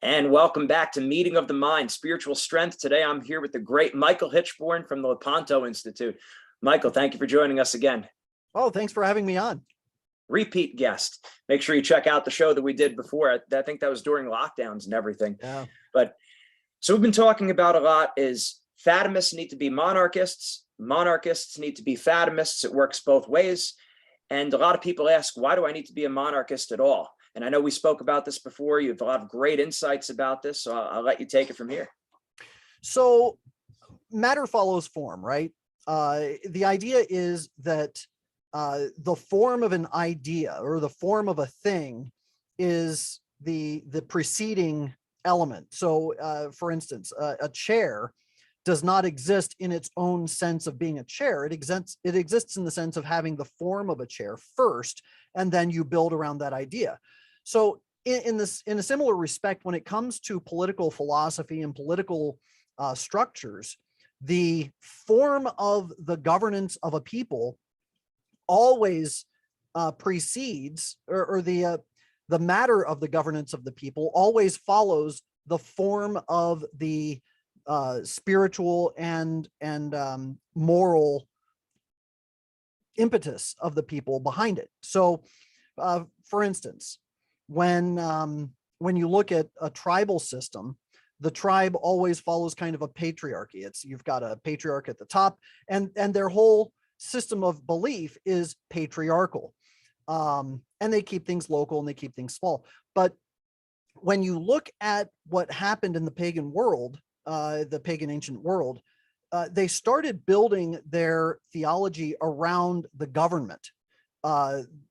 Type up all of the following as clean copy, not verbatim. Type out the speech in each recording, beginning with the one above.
And welcome back to Meeting of the Mind, Spiritual Strength. Today I'm here with the great Michael Hitchborn from the Lepanto Institute. Michael, thank you for joining us again. Oh, thanks for having me on. Repeat guest. Make sure you check out the show that we did before. I think that was during lockdowns and everything. Yeah. But so we've been talking about a lot is Fatimists need to be monarchists. Monarchists need to be Fatimists. It works both ways. And a lot of people ask, why do I need to be a monarchist at all? And I know we spoke about this before. You have a lot of great insights about this, so I'll let you take it from here. So matter follows form, right? The idea is that the form of an idea or the form of a thing is the preceding element. So for instance, a chair does not exist in its own sense of being a chair. It exists in the sense of having the form of a chair first, and then you build around that idea. So in a similar respect, when it comes to political philosophy and political structures, the form of the governance of a people always precedes, or the matter of the governance of the people always follows the form of the spiritual and moral impetus of the people behind it. So, for instance, when you look at a tribal system, the tribe always follows kind of a patriarchy. You've got a patriarch at the top, and their whole system of belief is patriarchal. And they keep things local and they keep things small. But when you look at what happened in the pagan world, the pagan ancient world, they started building their theology around the government.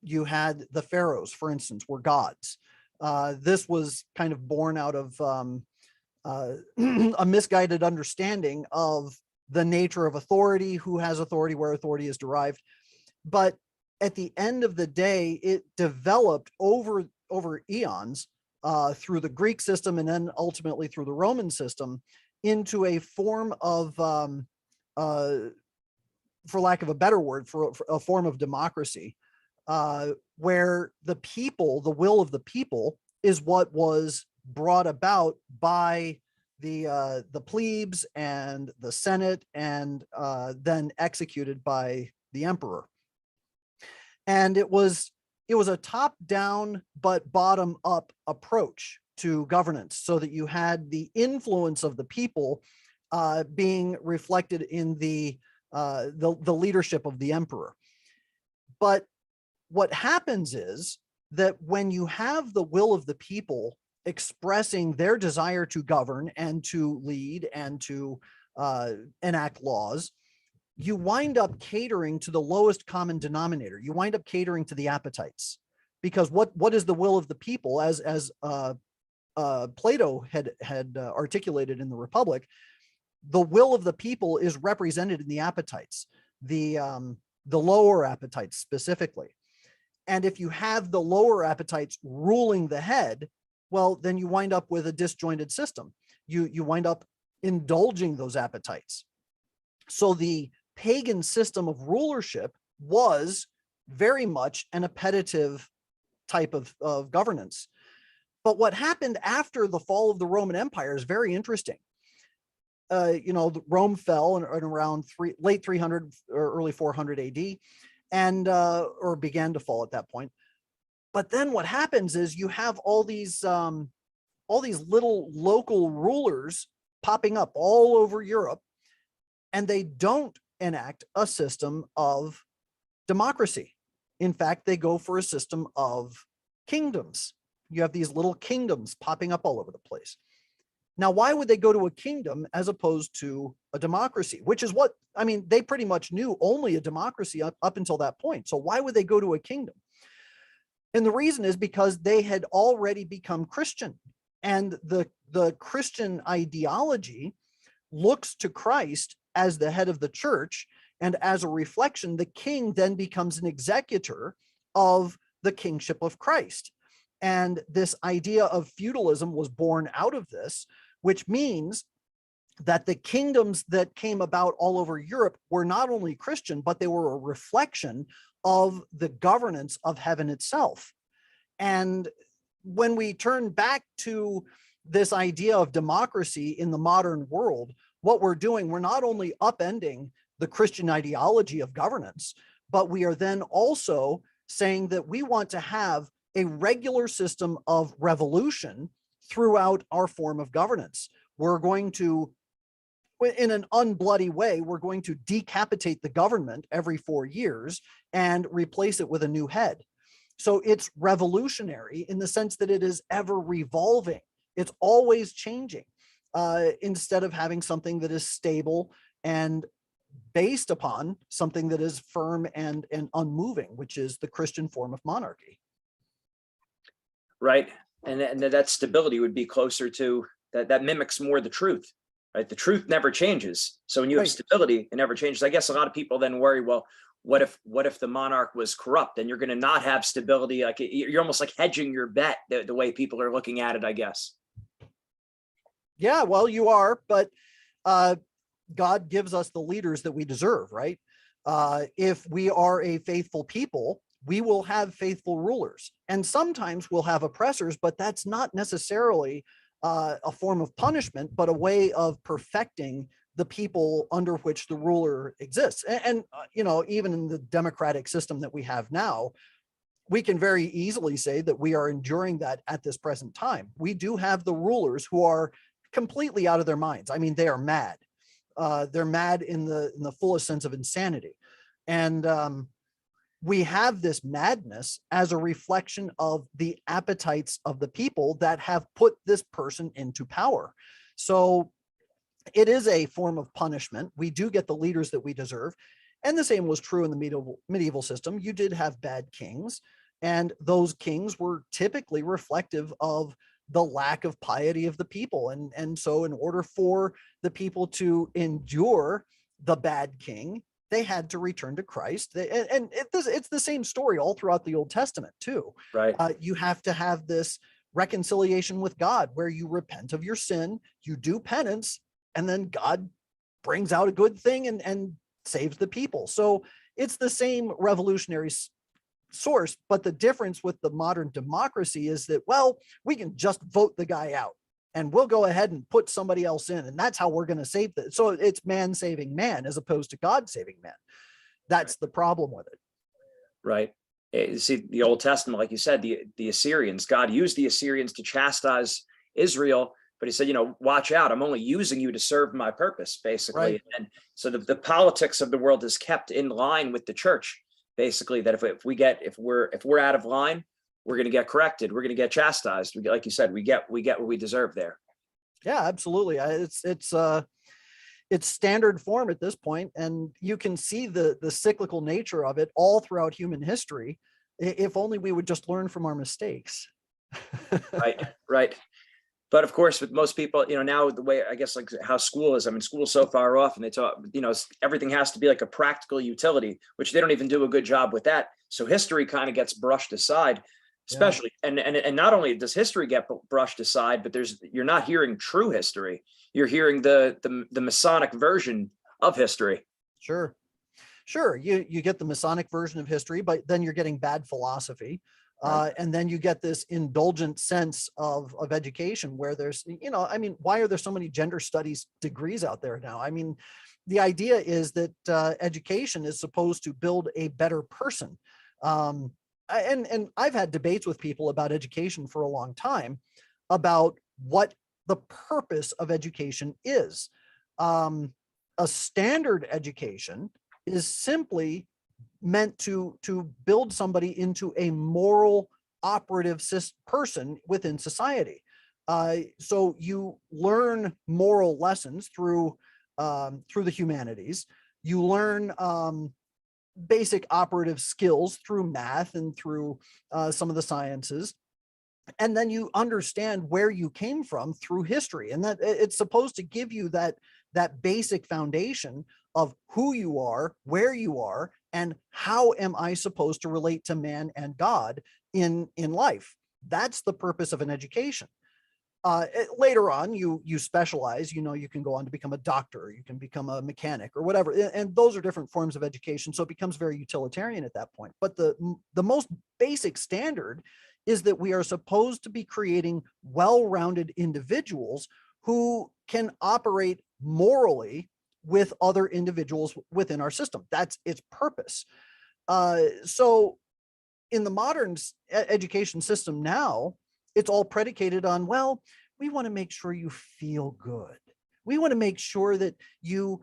You had the pharaohs, for instance, were gods. This was kind of born out of a misguided understanding of the nature of authority, who has authority, where authority is derived. But at the end of the day, it developed over eons through the Greek system and then ultimately through the Roman system into a form of, for lack of a better word, for a form of democracy, where the people, the will of the people, is what was brought about by the plebes and the Senate, and then executed by the emperor. And it was a top-down but bottom-up approach to governance, so that you had the influence of the people being reflected in the leadership of the emperor. But what happens is that when you have the will of the people expressing their desire to govern and to lead and to enact laws, you wind up catering to the lowest common denominator. You wind up catering to the appetites, because what is the will of the people, as Plato had articulated in the Republic? The will of the people is represented in the appetites, the lower appetites specifically. And if you have the lower appetites ruling the head, well, then you wind up with a disjointed system. You wind up indulging those appetites. So the pagan system of rulership was very much an appetitive type of governance. But what happened after the fall of the Roman Empire is very interesting. Rome fell in around late 300 or early 400 AD, and or began to fall at that point. But then what happens is you have all these little local rulers popping up all over Europe, and they don't enact a system of democracy. In fact, they go for a system of kingdoms. You have these little kingdoms popping up all over the place. Now, why would they go to a kingdom as opposed to a democracy? Which is what, I mean, they pretty much knew only a democracy up until that point. So why would they go to a kingdom? And the reason is because they had already become Christian. And the Christian ideology looks to Christ as the head of the church. And as a reflection, the king then becomes an executor of the kingship of Christ. And this idea of feudalism was born out of this, which means that the kingdoms that came about all over Europe were not only Christian, but they were a reflection of the governance of heaven itself. And when we turn back to this idea of democracy in the modern world, what we're doing, we're not only upending the Christian ideology of governance, but we are then also saying that we want to have a regular system of revolution throughout our form of governance. We're going to, in an unbloody way, we're going to decapitate the government every 4 years and replace it with a new head. So it's revolutionary in the sense that it is ever revolving. It's always changing, instead of having something that is stable and based upon something that is firm and unmoving, which is the Christian form of monarchy. Right. And that stability would be closer to that mimics more the truth, right? The truth never changes. So when you have stability, it never changes. I guess a lot of people then worry, well, what if the monarch was corrupt? Then you're going to not have stability. Like you're almost like hedging your bet, the way people are looking at it, I guess. Yeah, well, you are, but God gives us the leaders that we deserve, right? If we are a faithful people, we will have faithful rulers, and sometimes we'll have oppressors, but that's not necessarily a form of punishment, but a way of perfecting the people under which the ruler exists. And even in the democratic system that we have now, we can very easily say that we are enduring that at this present time. We do have the rulers who are completely out of their minds. I mean, they are mad. They're mad in the fullest sense of insanity. And we have this madness as a reflection of the appetites of the people that have put this person into power. So it is a form of punishment. We do get the leaders that we deserve. And the same was true in the medieval system. You did have bad kings, and those kings were typically reflective of the lack of piety of the people. And so in order for the people to endure the bad king, they had to return to Christ. It's the same story all throughout the Old Testament too. Right. You have to have this reconciliation with God where you repent of your sin, you do penance, and then God brings out a good thing and saves the people. So it's the same revolutionary source, but the difference with the modern democracy is that, well, we can just vote the guy out and we'll go ahead and put somebody else in, and that's how we're going to save it. So it's man saving man as opposed to God saving man. That's the problem with it. Right. You see, the Old Testament, like you said, the Assyrians, God used the Assyrians to chastise Israel, but he said, watch out, I'm only using you to serve my purpose, basically. Right. And so the politics of the world is kept in line with the church, basically, that if we're out of line, we're going to get corrected, we're going to get chastised. Like you said, we get what we deserve there. Yeah, absolutely. It's standard form at this point, and you can see the cyclical nature of it all throughout human history. If only we would just learn from our mistakes. Right. But of course, with most people, now the way, I guess, like how school is, I mean, school's so far off, and they talk, everything has to be like a practical utility, which they don't even do a good job with that. So history kind of gets brushed aside, especially, and not only does history get brushed aside, but you're not hearing true history. You're hearing the Masonic version of history. Sure. You get the Masonic version of history, but then you're getting bad philosophy. Right. And then you get this indulgent sense of education where there's, why are there so many gender studies degrees out there now? I mean, the idea is that education is supposed to build a better person. And I've had debates with people about education for a long time about what the purpose of education is. A standard education is simply meant to build somebody into a moral operative person within society. So you learn moral lessons through the humanities. You learn basic operative skills through math and through some of the sciences. And then you understand where you came from through history. And that it's supposed to give you that basic foundation of who you are, where you are, and how am I supposed to relate to man and God in life. That's the purpose of an education. Later on, you specialize, you can go on to become a doctor, you can become a mechanic or whatever. And those are different forms of education. So it becomes very utilitarian at that point. But the most basic standard is that we are supposed to be creating well-rounded individuals who can operate morally with other individuals within our system. That's its purpose. So in the modern education system now, it's all predicated on, well, we want to make sure you feel good. We want to make sure that you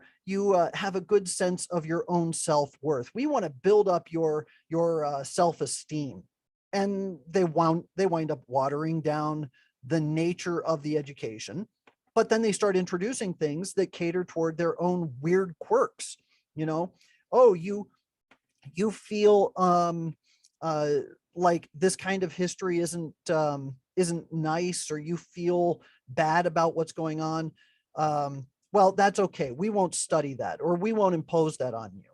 have a good sense of your own self-worth. We want to build up your self-esteem. And they wind up watering down the nature of the education, but then they start introducing things that cater toward their own weird quirks. Oh, you feel like this kind of history isn't nice, or you feel bad about what's going on. Well, that's okay. We won't study that, or we won't impose that on you.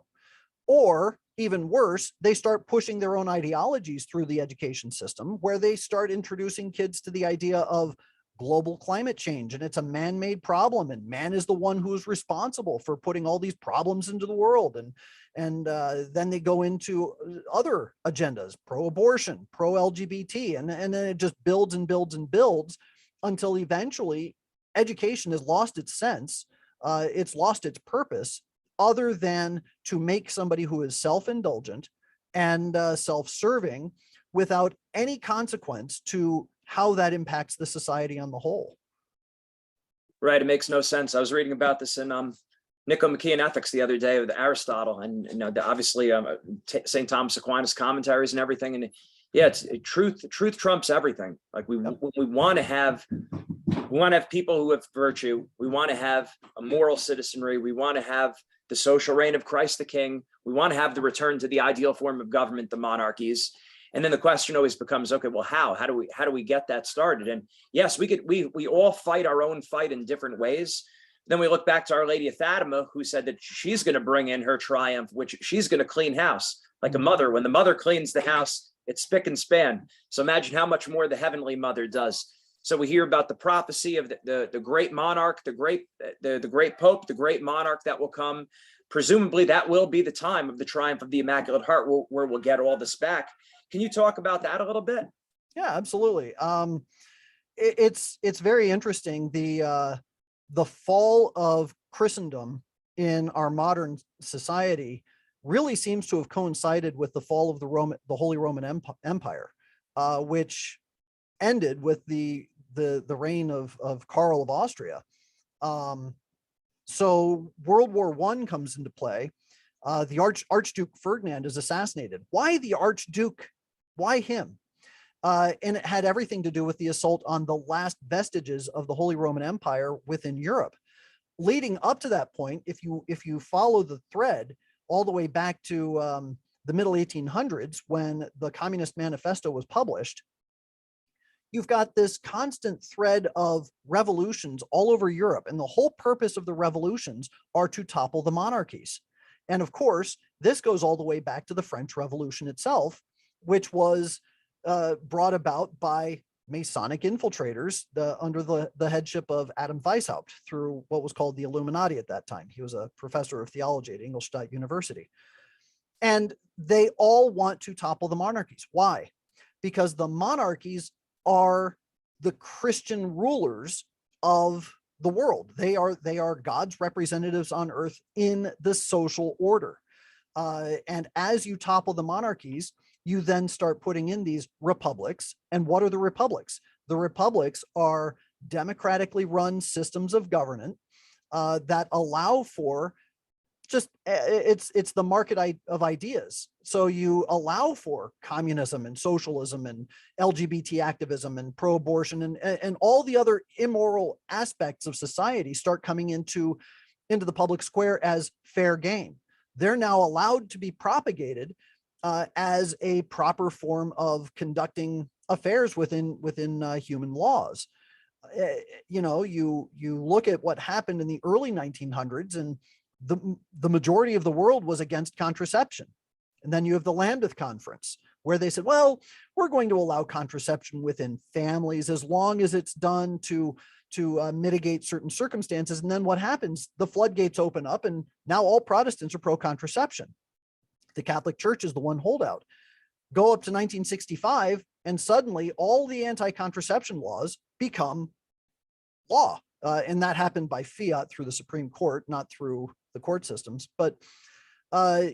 Or even worse, they start pushing their own ideologies through the education system, where they start introducing kids to the idea of global climate change, and it's a man-made problem, and man is the one who is responsible for putting all these problems into the world. And then they go into other agendas, pro-abortion, pro-LGBT, and then it just builds and builds and builds until eventually education has lost its sense. It's lost its purpose, other than to make somebody who is self-indulgent and self-serving without any consequence to how that impacts the society on the whole. Right. It makes no sense. I was reading about this in Nicomachean Ethics the other day with Aristotle, and obviously St. Thomas Aquinas commentaries and everything. And yeah, it's truth trumps everything. Like we want to have people who have virtue. We want to have a moral citizenry. We want to have the social reign of Christ the King. We want to have the return to the ideal form of government, the monarchies. And then the question always becomes, okay, well, how do we get that started? And yes, we all fight our own fight in different ways. Then we look back to Our Lady of Fatima, who said that she's going to bring in her triumph, which she's going to clean house like a mother. When the mother cleans the house, it's spick and span. So imagine how much more the Heavenly Mother does. So we hear about the prophecy of the great monarch, the great Pope, the great monarch that will come. Presumably that will be the time of the triumph of the Immaculate Heart, where we'll get all this back. Can you talk about that a little bit? Yeah, absolutely. It's very interesting. The fall of Christendom in our modern society really seems to have coincided with the fall of the Holy Roman Empire, which ended with the reign of Karl of Austria. So World War I comes into play. The Archduke Ferdinand is assassinated. Why the Archduke? Why him? And it had everything to do with the assault on the last vestiges of the Holy Roman Empire within Europe. Leading up to that point, if you follow the thread all the way back to the middle 1800s, when the Communist Manifesto was published, you've got this constant thread of revolutions all over Europe. And the whole purpose of the revolutions are to topple the monarchies. And of course, this goes all the way back to the French Revolution itself, which was brought about by Masonic infiltrators under the headship of Adam Weishaupt through what was called the Illuminati at that time. He was a professor of theology at Ingolstadt University. And they all want to topple the monarchies. Why? Because the monarchies are the Christian rulers of the world. They are God's representatives on earth in the social order. And as you topple the monarchies, you then start putting in these republics. And what are the republics? The republics are democratically run systems of government that allow for it's the market of ideas. So you allow for communism and socialism and LGBT activism and pro-abortion and all the other immoral aspects of society start coming into the public square as fair game. They're now allowed to be propagated as a proper form of conducting affairs within human laws. You look at what happened in the early 1900s, and the majority of the world was against contraception. And then you have the Lambeth Conference, where they said, well, we're going to allow contraception within families as long as it's done to mitigate certain circumstances. And then what happens? The floodgates open up, and now all Protestants are pro-contraception. The Catholic Church is the one holdout. Go up to 1965, and suddenly all the anti-contraception laws become law. And that happened by fiat through the Supreme Court, not through the court systems. But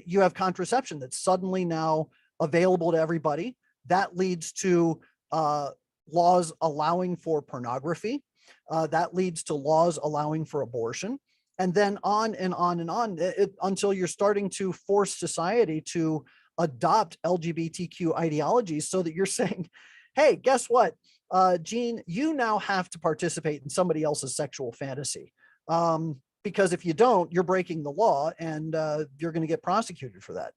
you have contraception that's suddenly now available to everybody. That leads to laws allowing for pornography. That leads to laws allowing for abortion. And then on and on and on until you're starting to force society to adopt LGBTQ ideologies, so that you're saying, hey, guess what? Gene, you now have to participate in somebody else's sexual fantasy. Because if you don't, you're breaking the law, and you're going to get prosecuted for that.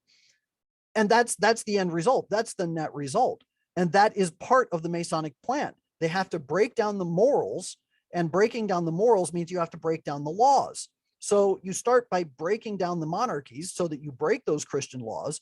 And that's the end result. That's the net result. And that is part of the Masonic plan. They have to break down the morals, and breaking down the morals means you have to break down the laws. So you start by breaking down the monarchies so that you break those Christian laws.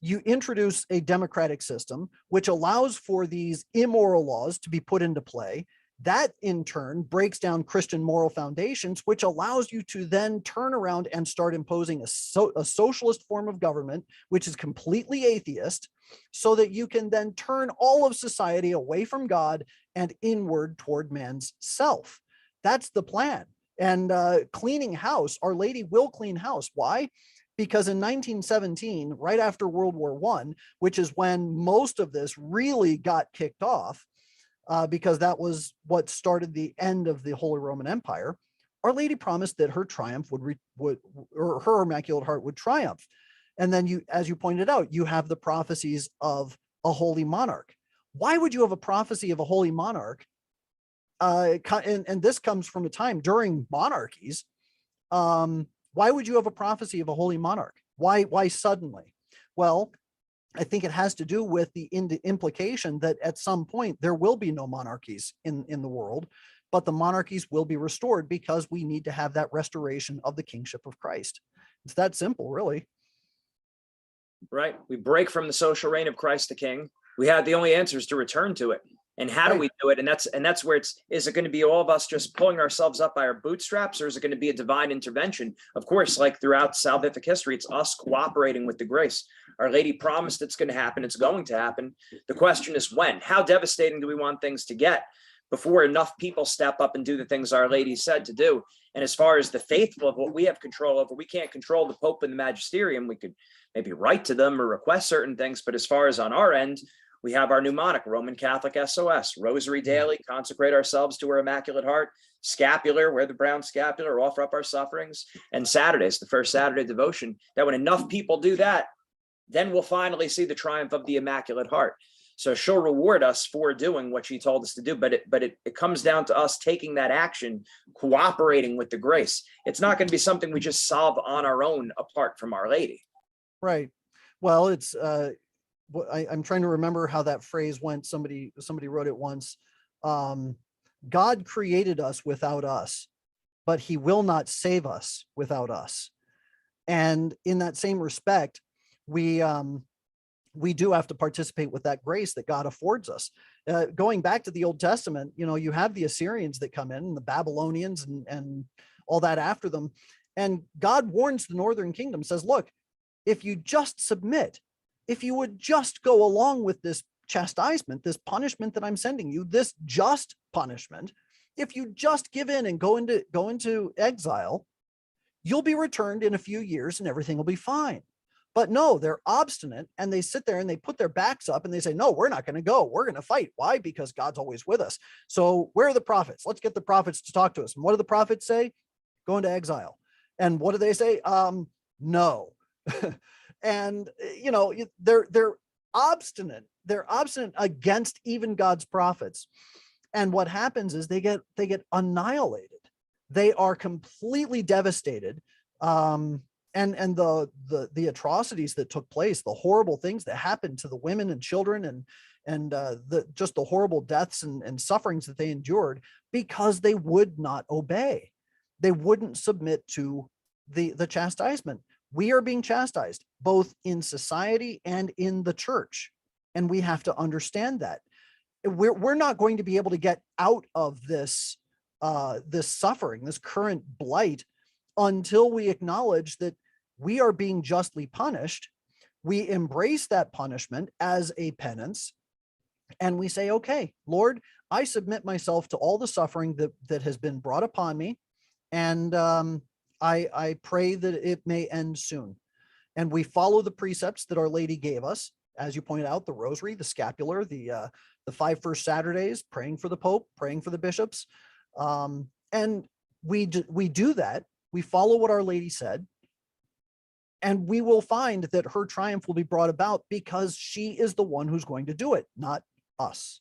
You introduce a democratic system, which allows for these immoral laws to be put into play. That in turn breaks down Christian moral foundations, which allows you to then turn around and start imposing a socialist form of government, which is completely atheist, so that you can then turn all of society away from God and inward toward man's self. That's the plan. And cleaning house, Our Lady will clean house. Why? Because in 1917, right after World War I, which is when most of this really got kicked off, because that was what started the end of the Holy Roman Empire, Our Lady promised that her triumph or her Immaculate Heart would triumph. And then you, as you pointed out, you have the prophecies of a holy monarch. Why would you have a prophecy of a holy monarch? And this comes from a time during monarchies. Why would you have a prophecy of a holy monarch? Why suddenly? Well, I think it has to do with the implication that at some point there will be no monarchies in the world, but the monarchies will be restored because we need to have that restoration of the kingship of Christ. It's that simple, really. Right. We break from the social reign of Christ the King. We have the only answer is to return to it. And how do we do it? And that's where is it going to be all of us just pulling ourselves up by our bootstraps, or is it going to be a divine intervention? Of course, like throughout salvific history, it's us cooperating with the grace. Our Lady promised it's going to happen. It's going to happen. The question is when. How devastating do we want things to get before enough people step up and do the things Our Lady said to do? And as far as the faithful of what we have control over, we can't control the Pope and the Magisterium. We could maybe write to them or request certain things. But as far as on our end, we have our mnemonic, Roman Catholic SOS, Rosary daily, consecrate ourselves to her Immaculate Heart, scapular, wear the brown scapular, offer up our sufferings, and Saturdays, the first Saturday devotion, that when enough people do that, then we'll finally see the triumph of the Immaculate Heart. So she'll reward us for doing what she told us to do, but it comes down to us taking that action, cooperating with the grace. It's not going to be something we just solve on our own apart from Our Lady. Right. Well, it's I'm trying to remember how that phrase went. Somebody wrote it once. God created us without us, but he will not save us without us. And in that same respect, we do have to participate with that grace that God affords us. Going back to the Old Testament, you have the Assyrians that come in, and the Babylonians and all that after them. And God warns the northern kingdom, says, look, if you just submit, if you would just go along with this chastisement, this punishment that I'm sending you, this just punishment, if you just give in and go into exile, you'll be returned in a few years and everything will be fine. But no, they're obstinate, and they sit there and they put their backs up and they say, no, we're not going to go. We're going to fight. Why? Because God's always with us. So where are the prophets? Let's get the prophets to talk to us. And what do the prophets say? Go into exile. And what do they say? No. And they're obstinate. They're obstinate against even God's prophets. And what happens is they get annihilated. They are completely devastated. And the atrocities that took place, the horrible things that happened to the women and children, and just the horrible deaths and sufferings that they endured, because they would not obey. They wouldn't submit to the chastisement. We are being chastised both in society and in the church, and we have to understand that. We're not going to be able to get out of this suffering, this current blight, until we acknowledge that we are being justly punished. We embrace that punishment as a penance, And we say, okay, Lord, I submit myself to all the suffering that has been brought upon me. And I pray that it may end soon. And we follow the precepts that Our Lady gave us. As you pointed out, the rosary, the scapular, the 5 first Saturdays, praying for the Pope, praying for the bishops. And we do that. We follow what Our Lady said. And we will find that her triumph will be brought about because she is the one who's going to do it, not us.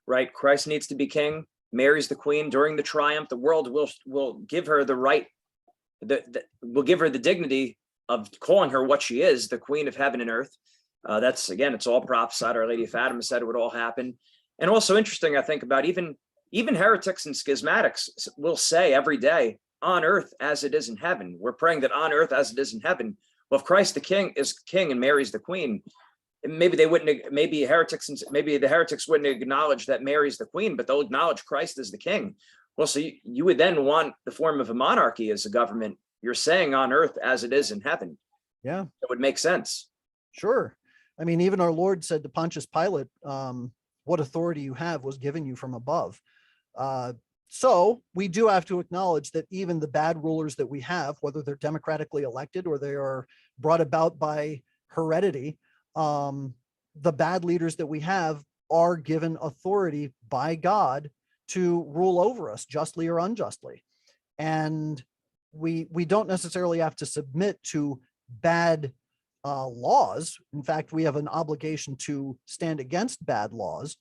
Right. Christ needs to be king. Mary's the queen. During the triumph, the world will give her the right, will give her the dignity of calling her what she is, the queen of heaven and earth. That's, again, it's all prophesied. Our Lady of Fatima said it would all happen. And also interesting, I think, about even heretics and schismatics will say every day, on earth as it is in heaven. We're praying that on earth as it is in heaven. Well, if Christ the king is king and Mary's the queen, maybe they wouldn't, maybe the heretics wouldn't acknowledge that Mary's the queen, but they'll acknowledge Christ as the king. Well, so you would then want the form of a monarchy as a government. You're saying on earth as it is in heaven. Yeah. It would make sense. Sure. I mean, even our Lord said to Pontius Pilate, what authority you have was given you from above. So we do have to acknowledge that even the bad rulers that we have, whether they're democratically elected or they are brought about by heredity, the bad leaders that we have are given authority by God to rule over us justly or unjustly. And we don't necessarily have to submit to bad laws. In fact, we have an obligation to stand against bad laws.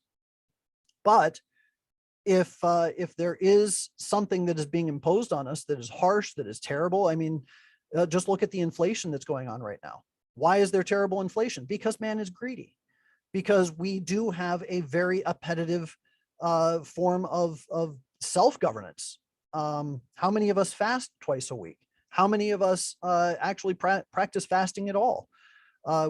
But if there is something that is being imposed on us that is harsh, that is terrible, I mean, just look at the inflation that's going on right now. Why is there terrible inflation? Because man is greedy. Because we do have a very appetitive form of self-governance. How many of us fast twice a week? How many of us actually practice fasting at all?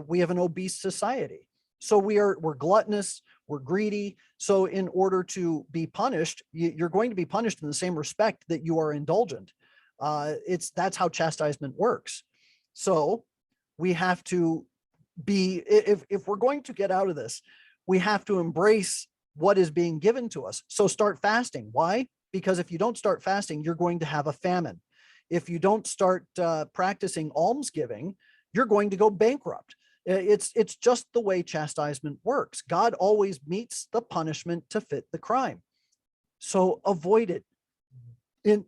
We have an obese society. So we're gluttonous, we're greedy. So in order to be punished, you're going to be punished in the same respect that you are indulgent. That's how chastisement works. So we have to be, if we're going to get out of this, we have to embrace what is being given to us. So start fasting. Why? Because if you don't start fasting, you're going to have a famine. If you don't start practicing almsgiving, you're going to go bankrupt. It's just the way chastisement works. God always meets the punishment to fit the crime. So avoid it.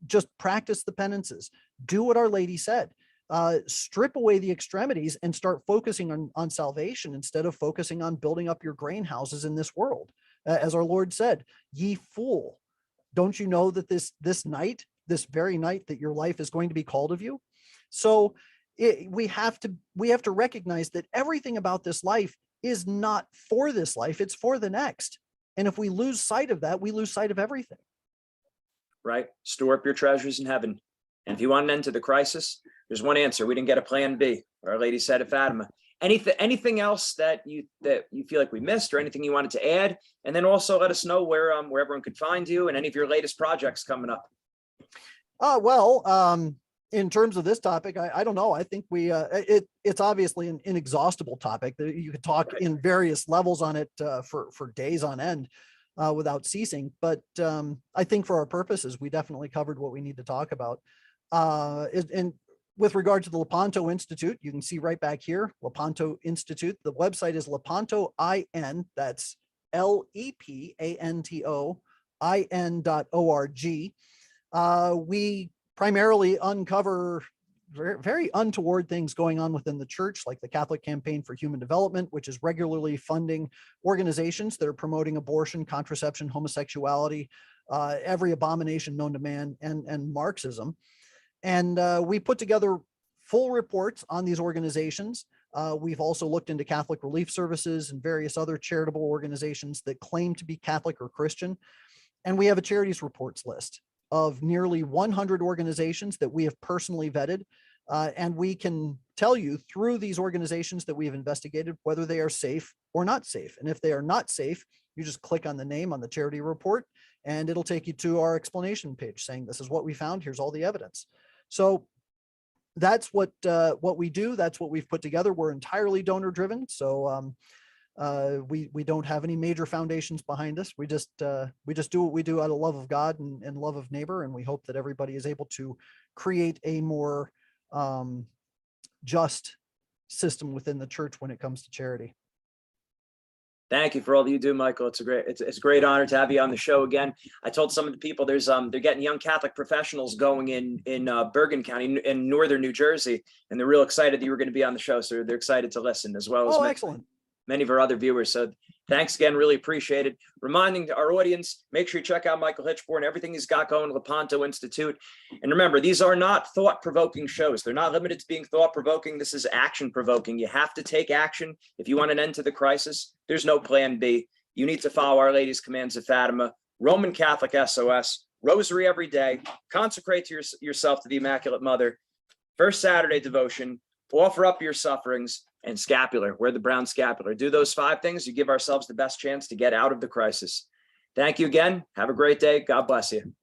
Just practice the penances. Do what Our Lady said. Strip away the extremities and start focusing on salvation instead of focusing on building up your grain houses in this world. As our Lord said, ye fool, don't you know that this very night that your life is going to be called of you? So we have to recognize that everything about this life is not for this life, it's for the next. And if we lose sight of that, we lose sight of everything. Right? Store up your treasures in heaven. And if you want an end to the crisis, there's one answer. We didn't get a plan B. Our Lady said at Fatima. Anything else that you feel like we missed, or anything you wanted to add? And then also let us know where everyone could find you and any of your latest projects coming up. In terms of this topic, I don't know. I think it's obviously an inexhaustible topic that you could talk Right. in various levels on it for days on end without ceasing. But I think for our purposes, we definitely covered what we need to talk about. And with regard to the Lepanto Institute, you can see right back here, Lepanto Institute. The website is Lepanto.in. That's LEPANTOIN.org. We primarily uncover very, very untoward things going on within the church, like the Catholic Campaign for Human Development, which is regularly funding organizations that are promoting abortion, contraception, homosexuality, every abomination known to man, and Marxism. And we put together full reports on these organizations. We've also looked into Catholic Relief Services and various other charitable organizations that claim to be Catholic or Christian. And we have a charities reports list of nearly 100 organizations that we have personally vetted. And we can tell you through these organizations that we have investigated whether they are safe or not safe. And if they are not safe, you just click on the name on the charity report and it'll take you to our explanation page saying, this is what we found, here's all the evidence. So that's what we do. That's what we've put together. We're entirely donor driven. So We don't have any major foundations behind us. We just do what we do out of love of God and love of neighbor, and we hope that everybody is able to create a more just system within the church when it comes to charity. Thank you for all that you do, Michael. It's a great honor to have you on the show again. I told some of the people they're getting young Catholic professionals going in Bergen County in northern New Jersey, and they're real excited that you were going to be on the show. So they're excited to listen, as well as excellent. Many of our other viewers. So thanks again, really appreciate it. Reminding our audience, make sure you check out Michael Hitchborn, everything he's got going, Lepanto Institute. And remember, these are not thought-provoking shows. They're not limited to being thought-provoking. This is action-provoking. You have to take action. If you want an end to the crisis, there's no plan B. You need to follow Our Lady's commands of Fatima, Roman Catholic SOS, rosary every day, consecrate to yourself to the Immaculate Mother, First Saturday devotion, offer up your sufferings, and scapular, wear the brown scapular. Do those 5 things, you give ourselves the best chance to get out of the crisis. Thank you again. Have a great day. God bless you.